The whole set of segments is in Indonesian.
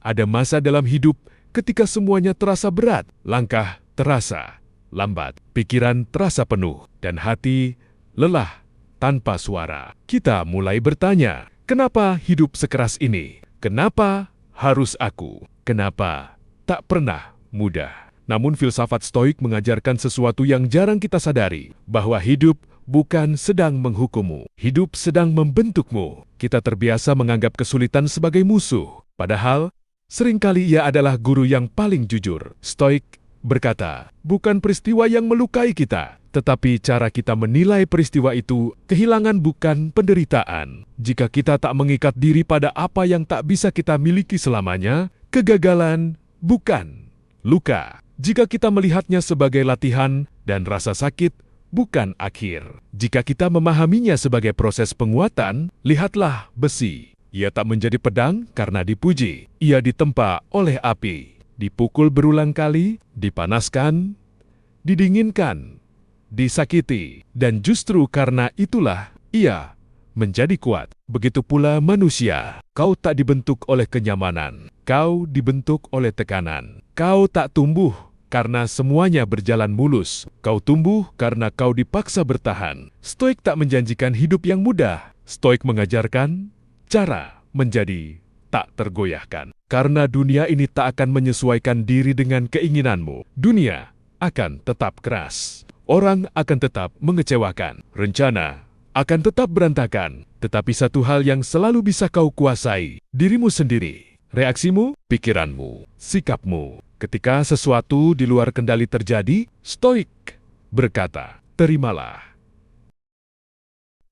Ada masa dalam hidup ketika semuanya terasa berat, langkah terasa lambat, pikiran terasa penuh, dan hati lelah tanpa suara. Kita mulai bertanya, kenapa hidup sekeras ini? Kenapa harus aku? Kenapa tak pernah mudah? Namun filsafat Stoik mengajarkan sesuatu yang jarang kita sadari, bahwa hidup bukan sedang menghukummu, hidup sedang membentukmu. Kita terbiasa menganggap kesulitan sebagai musuh, padahal seringkali ia adalah guru yang paling jujur. Stoik berkata, bukan peristiwa yang melukai kita, tetapi cara kita menilai peristiwa itu. Kehilangan bukan penderitaan. Jika kita tak mengikat diri pada apa yang tak bisa kita miliki selamanya, kegagalan bukan luka. Jika kita melihatnya sebagai latihan dan rasa sakit, bukan akhir. Jika kita memahaminya sebagai proses penguatan, lihatlah besi. Ia tak menjadi pedang karena dipuji. Ia ditempa oleh api, dipukul berulang kali, dipanaskan, didinginkan, disakiti, dan justru karena itulah ia menjadi kuat. Begitu pula manusia. Kau tak dibentuk oleh kenyamanan. Kau dibentuk oleh tekanan. Kau tak tumbuh karena semuanya berjalan mulus. Kau tumbuh karena kau dipaksa bertahan. Stoik tak menjanjikan hidup yang mudah. Stoik mengajarkan cara menjadi tak tergoyahkan. Karena dunia ini tak akan menyesuaikan diri dengan keinginanmu. Dunia akan tetap keras. Orang akan tetap mengecewakan. Rencana akan tetap berantakan. Tetapi satu hal yang selalu bisa kau kuasai, dirimu sendiri. Reaksimu, pikiranmu, sikapmu. Ketika sesuatu di luar kendali terjadi, Stoik berkata, terimalah.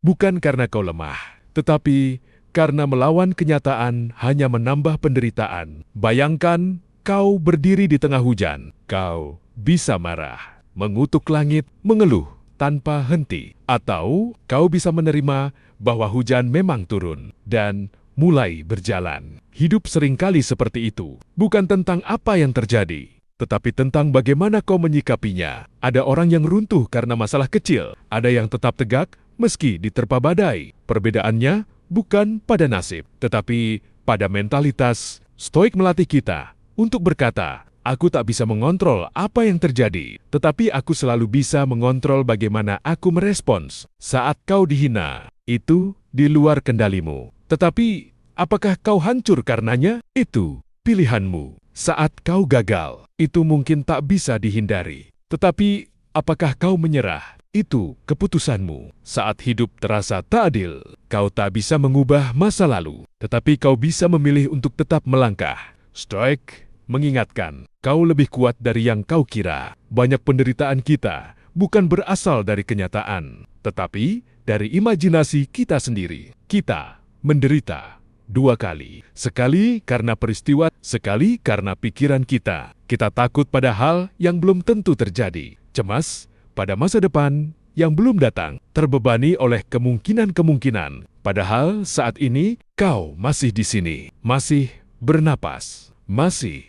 Bukan karena kau lemah, tetapi karena melawan kenyataan hanya menambah penderitaan. Bayangkan kau berdiri di tengah hujan. Kau bisa marah, mengutuk langit, mengeluh tanpa henti. Atau kau bisa menerima bahwa hujan memang turun dan mulai berjalan. Hidup seringkali seperti itu. Bukan tentang apa yang terjadi, tetapi tentang bagaimana kau menyikapinya. Ada orang yang runtuh karena masalah kecil. Ada yang tetap tegak meski diterpa badai. Perbedaannya bukan pada nasib, tetapi pada mentalitas. Stoik melatih kita untuk berkata, aku tak bisa mengontrol apa yang terjadi, tetapi aku selalu bisa mengontrol bagaimana aku merespons. Saat kau dihina, itu di luar kendalimu. Tetapi, apakah kau hancur karenanya? Itu pilihanmu. Saat kau gagal, itu mungkin tak bisa dihindari. Tetapi, apakah kau menyerah? Itu keputusanmu. Saat hidup terasa tak adil, kau tak bisa mengubah masa lalu. Tetapi kau bisa memilih untuk tetap melangkah. Stoik mengingatkan, kau lebih kuat dari yang kau kira. Banyak penderitaan kita bukan berasal dari kenyataan, tetapi dari imajinasi kita sendiri. Kita menderita dua kali. Sekali karena peristiwa, sekali karena pikiran kita. Kita takut pada hal yang belum tentu terjadi. Cemas pada masa depan yang belum datang. Terbebani oleh kemungkinan-kemungkinan. Padahal saat ini kau masih di sini. Masih bernapas. Masih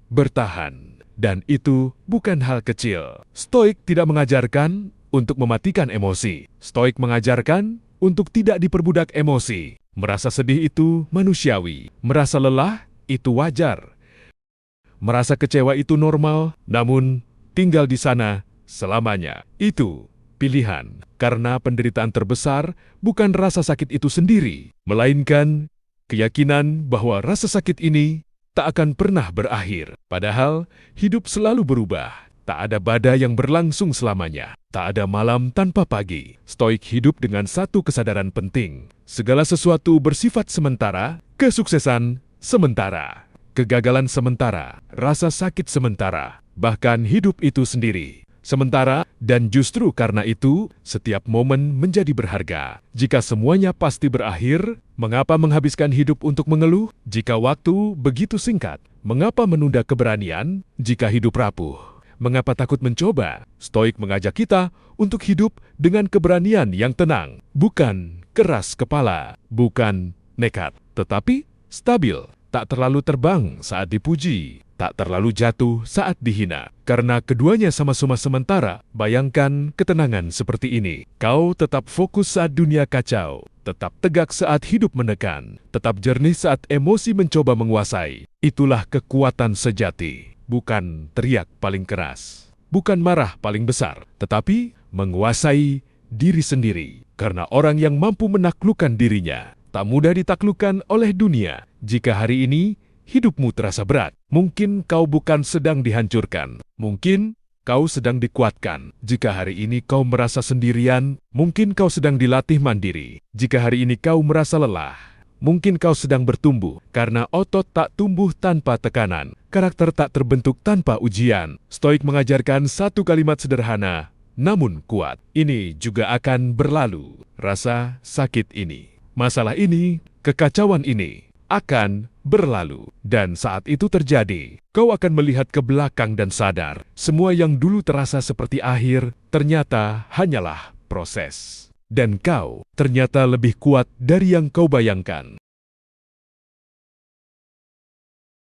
bertahan. Dan itu bukan hal kecil. Stoik tidak mengajarkan untuk mematikan emosi. Stoik mengajarkan untuk tidak diperbudak emosi. Merasa sedih itu manusiawi. Merasa lelah itu wajar. Merasa kecewa itu normal, namun tinggal di sana selamanya. Itu pilihan. Karena penderitaan terbesar bukan rasa sakit itu sendiri, melainkan keyakinan bahwa rasa sakit ini tak akan pernah berakhir. Padahal hidup selalu berubah. Tak ada badai yang berlangsung selamanya. Tak ada malam tanpa pagi. Stoik hidup dengan satu kesadaran penting. Segala sesuatu bersifat sementara, kesuksesan sementara, kegagalan sementara, rasa sakit sementara, bahkan hidup itu sendiri sementara. Dan justru karena itu, setiap momen menjadi berharga. Jika semuanya pasti berakhir, mengapa menghabiskan hidup untuk mengeluh? Jika waktu begitu singkat, mengapa menunda keberanian? Jika hidup rapuh, mengapa takut mencoba? Stoik mengajak kita untuk hidup dengan keberanian yang tenang. Bukan keras kepala, bukan nekat, tetapi stabil. Tak terlalu terbang saat dipuji, tak terlalu jatuh saat dihina. Karena keduanya sama-sama sementara, bayangkan ketenangan seperti ini. Kau tetap fokus saat dunia kacau, tetap tegak saat hidup menekan, tetap jernih saat emosi mencoba menguasai. Itulah kekuatan sejati, bukan teriak paling keras, bukan marah paling besar, tetapi menguasai diri sendiri. Karena orang yang mampu menaklukkan dirinya, tak mudah ditaklukkan oleh dunia. Jika hari ini hidupmu terasa berat, mungkin kau bukan sedang dihancurkan, mungkin kau sedang dikuatkan. Jika hari ini kau merasa sendirian, mungkin kau sedang dilatih mandiri. Jika hari ini kau merasa lelah, mungkin kau sedang bertumbuh, karena otot tak tumbuh tanpa tekanan, karakter tak terbentuk tanpa ujian. Stoik mengajarkan satu kalimat sederhana, namun kuat. Ini juga akan berlalu. Rasa sakit ini, masalah ini, kekacauan ini akan berlalu. Dan saat itu terjadi, kau akan melihat ke belakang dan sadar, semua yang dulu terasa seperti akhir, ternyata hanyalah proses. Dan kau ternyata lebih kuat dari yang kau bayangkan.